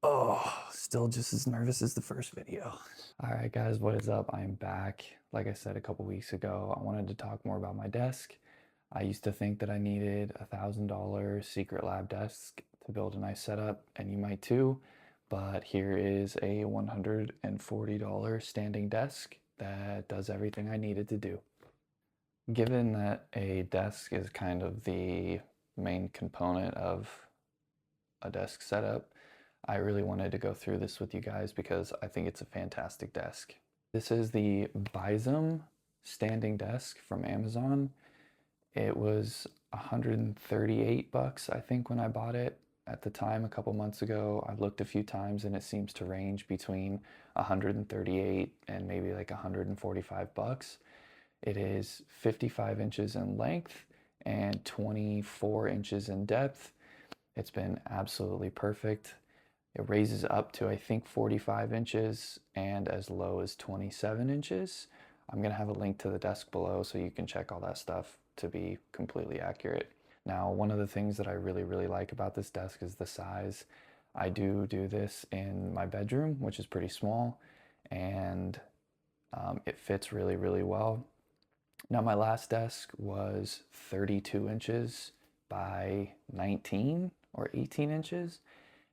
Oh, still just as nervous as the first video. All right, guys, what is up? I am back. Like I said a couple weeks ago, I wanted to talk more about my desk. I used to think that I needed $1,000 secret lab desk to build a nice setup, and you might too. But here is a $140 standing desk that does everything I needed to do. Given that a desk is kind of the main component of a desk setup, I really wanted to go through this with you guys because I think it's a fantastic desk. This is the Bizum standing desk from Amazon. It was 138 bucks, I think, when I bought it at the time a couple months ago. I looked a few times and it seems to range between 138 and maybe like 145 bucks. It is 55 inches in length and 24 inches in depth. It's been absolutely perfect. It raises up to, I think, 45 inches and as low as 27 inches. I'm going to have a link to the desk below so you can check all that stuff to be completely accurate. Now, one of the things that I really like about this desk is the size. I do this in my bedroom, which is pretty small, and it fits really well. Now, my last desk was 32 inches by 19 or 18 inches,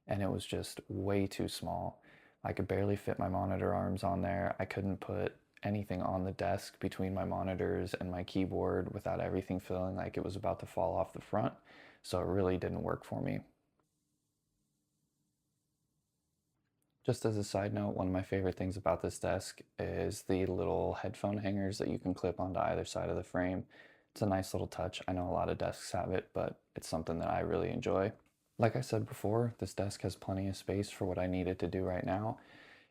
and it was just way too small. I could barely fit my monitor arms on there. I couldn't put anything on the desk between my monitors and my keyboard without everything feeling like it was about to fall off the front, so it really didn't work for me. Just as a side note, one of my favorite things about this desk is the little headphone hangers that you can clip onto either side of the frame. It's a nice little touch. I know a lot of desks have it, but it's something that I really enjoy. Like I said before, this desk has plenty of space for what I needed to do right now.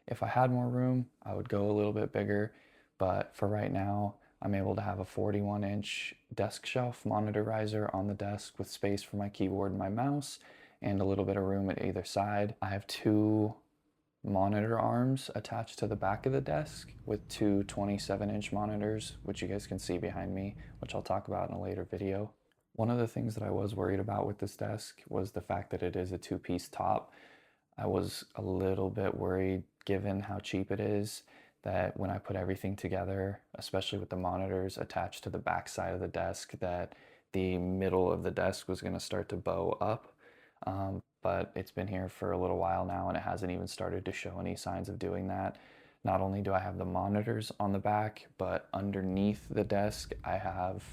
If I had more room, I would go a little bit bigger, but for right now, I'm able to have a 41-inch desk shelf monitor riser on the desk with space for my keyboard and my mouse, and a little bit of room at either side. I have two monitor arms attached to the back of the desk with two 27-inch monitors, which you guys can see behind me, which I'll talk about in a later video. One of the things that I was worried about with this desk was the fact that it is a two-piece top. I was a little bit worried, given how cheap it is, that when I put everything together, especially with the monitors attached to the back side of the desk, that the middle of the desk was going to start to bow up. But it's been here for a little while now and it hasn't even started to show any signs of doing that. Not only do I have the monitors on the back, but underneath the desk I have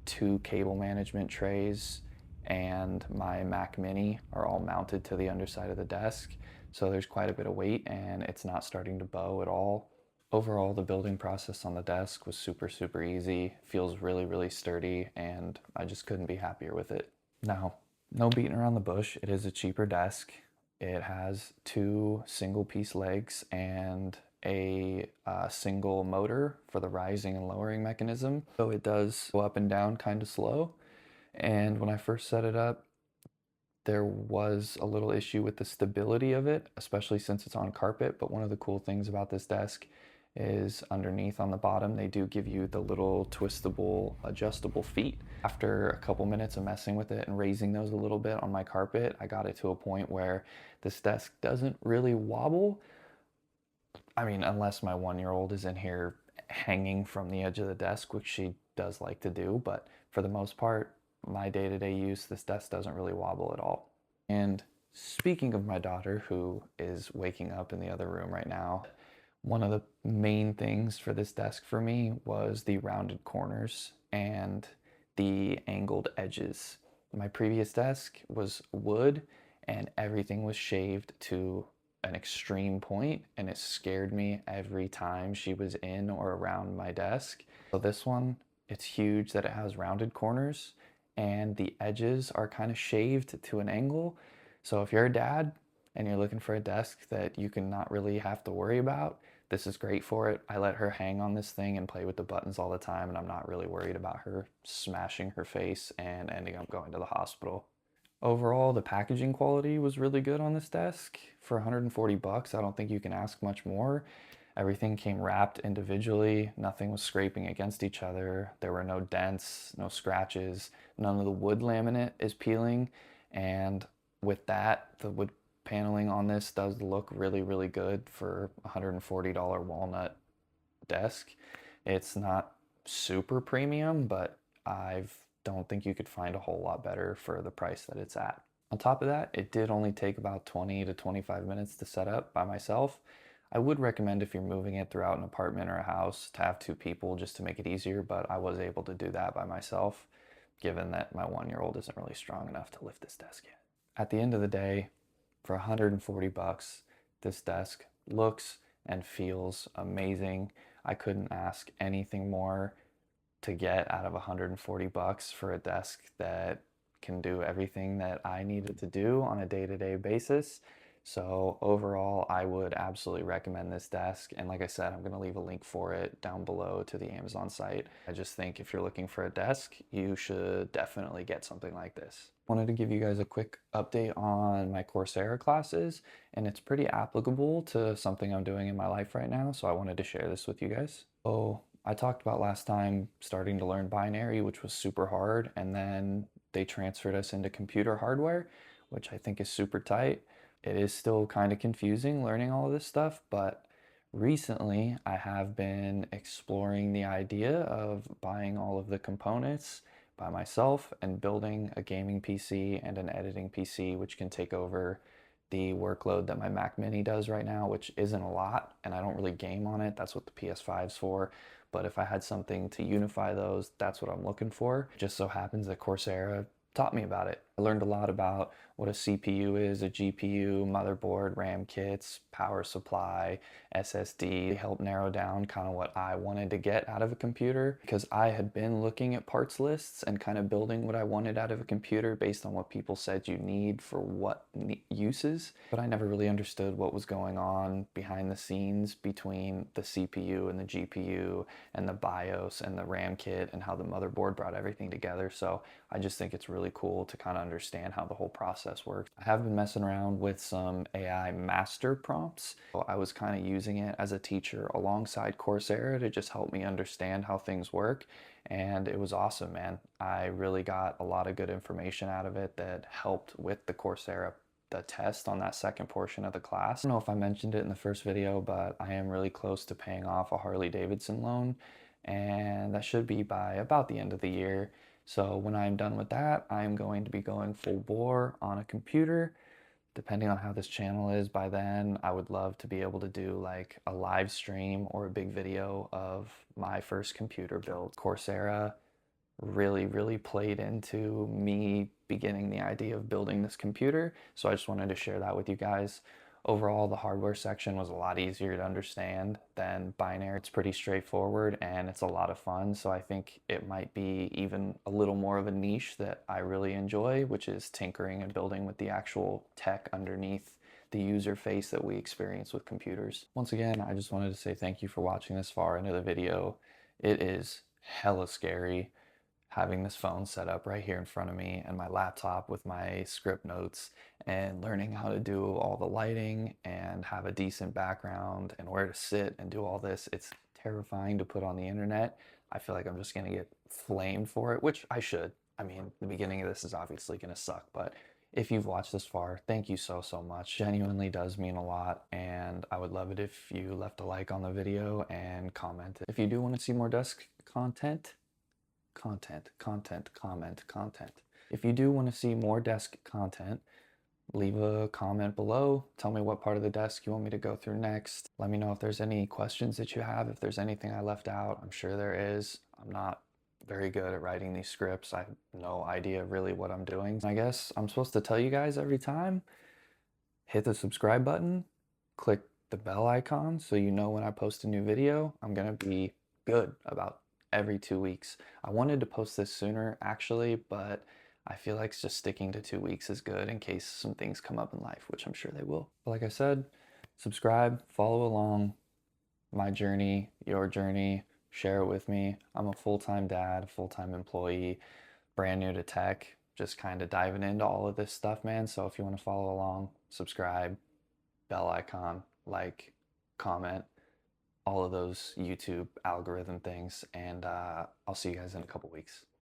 two cable management trays and my Mac Mini are all mounted to the underside of the desk. So there's quite a bit of weight and it's not starting to bow at all. Overall, the building process on the desk was super easy, feels really sturdy, and I just couldn't be happier with it. Now, no beating around the bush, it is a cheaper desk. It has two single piece legs and a single motor for the rising and lowering mechanism. So it does go up and down kind of slow. And when I first set it up, there was a little issue with the stability of it, especially since it's on carpet. But one of the cool things about this desk is underneath on the bottom, they do give you the little twistable, adjustable feet. After a couple minutes of messing with it and raising those a little bit on my carpet, I got it to a point where this desk doesn't really wobble. I mean, unless my 1-year-old is in here hanging from the edge of the desk, which she does like to do, but for the most part, my day-to-day use, this desk doesn't really wobble at all. And speaking of my daughter, who is waking up in the other room right now, one of the main things for this desk for me was the rounded corners and the angled edges. My previous desk was wood and everything was shaved to an extreme point, and it scared me every time she was in or around my desk. So this one, it's huge that it has rounded corners and the edges are kind of shaved to an angle. So if you're a dad and you're looking for a desk that you can not really have to worry about, this is great for it. I let her hang on this thing and play with the buttons all the time, and I'm not really worried about her smashing her face and ending up going to the hospital. Overall, the packaging quality was really good on this desk. For 140 bucks, I don't think you can ask much more. Everything came wrapped individually. Nothing was scraping against each other. There were no dents, no scratches. None of the wood laminate is peeling. And with that, the wood paneling on this does look really, really good for a $140 walnut desk. It's not super premium, but I don't think you could find a whole lot better for the price that it's at. On top of that, it did only take about 20 to 25 minutes to set up by myself. I would recommend if you're moving it throughout an apartment or a house to have two people just to make it easier, but I was able to do that by myself, given that my 1-year-old isn't really strong enough to lift this desk yet. At the end of the day, for 140 bucks, this desk looks and feels amazing. I couldn't ask anything more to get out of 140 bucks for a desk that can do everything that I needed to do on a day-to-day basis. So overall, I would absolutely recommend this desk. And like I said, I'm going to leave a link for it down below to the Amazon site. I just think if you're looking for a desk, you should definitely get something like this. Wanted to give you guys a quick update on my Coursera classes, and it's pretty applicable to something I'm doing in my life right now. So I wanted to share this with you guys. So I talked about last time starting to learn binary, which was super hard, and then they transferred us into computer hardware, which I think is super tight. It is still kind of confusing learning all of this stuff, but recently I have been exploring the idea of buying all of the components by myself and building a gaming PC and an editing PC, which can take over the workload that my Mac Mini does right now, which isn't a lot, and I don't really game on it. That's what the PS5's for. But if I had something to unify those, that's what I'm looking for. It just so happens that Coursera taught me about it. I learned a lot about what a CPU is, a GPU, motherboard, RAM kits, power supply, SSD. They helped narrow down kind of what I wanted to get out of a computer, because I had been looking at parts lists and kind of building what I wanted out of a computer based on what people said you need for what uses. But I never really understood what was going on behind the scenes between the CPU and the GPU and the BIOS and the RAM kit and how the motherboard brought everything together. So I just think it's really cool to kind of understand how the whole process works. I have been messing around with some AI master prompts. So I was kind of using it as a teacher alongside Coursera to just help me understand how things work. And it was awesome, man. I really got a lot of good information out of it that helped with the test on that second portion of the class. I don't know if I mentioned it in the first video, but I am really close to paying off a Harley Davidson loan, and that should be by about the end of the year. So when I'm done with that, I'm going to be going full bore on a computer. Depending on how this channel is by then, I would love to be able to do like a live stream or a big video of my first computer build. Coursera really played into me beginning the idea of building this computer. So I just wanted to share that with you guys. Overall, the hardware section was a lot easier to understand than binary. It's pretty straightforward and it's a lot of fun. So I think it might be even a little more of a niche that I really enjoy, which is tinkering and building with the actual tech underneath the user face that we experience with computers. Once again, I just wanted to say thank you for watching this far into the video. It is hella scary having this phone set up right here in front of me and my laptop with my script notes and learning how to do all the lighting and have a decent background and where to sit and do all this. It's terrifying to put on the internet. I feel like I'm just gonna get flamed for it, which I should. I mean, the beginning of this is obviously gonna suck, but if you've watched this far, thank you so much. Genuinely does mean a lot, and I would love it if you left a like on the video and commented. If you do want to see more desk content, content. If you do want to see more desk content, leave a comment below. Tell me what part of the desk you want me to go through next. Let me know if there's any questions that you have, if there's anything I left out. I'm sure there is. I'm not very good at writing these scripts. I have no idea really what I'm doing. I guess I'm supposed to tell you guys every time. Hit the subscribe button, click the bell icon so you know when I post a new video. I'm gonna be good about every 2 weeks. I wanted to post this sooner actually, but I feel like just sticking to 2 weeks is good in case some things come up in life, which I'm sure they will. But like I said, subscribe, follow along my journey, your journey, share it with me. I'm a full-time dad, full-time employee, brand new to tech, just kind of diving into all of this stuff, man. So if you want to follow along, subscribe, bell icon, like, comment, all of those YouTube algorithm things, and I'll see you guys in a couple weeks.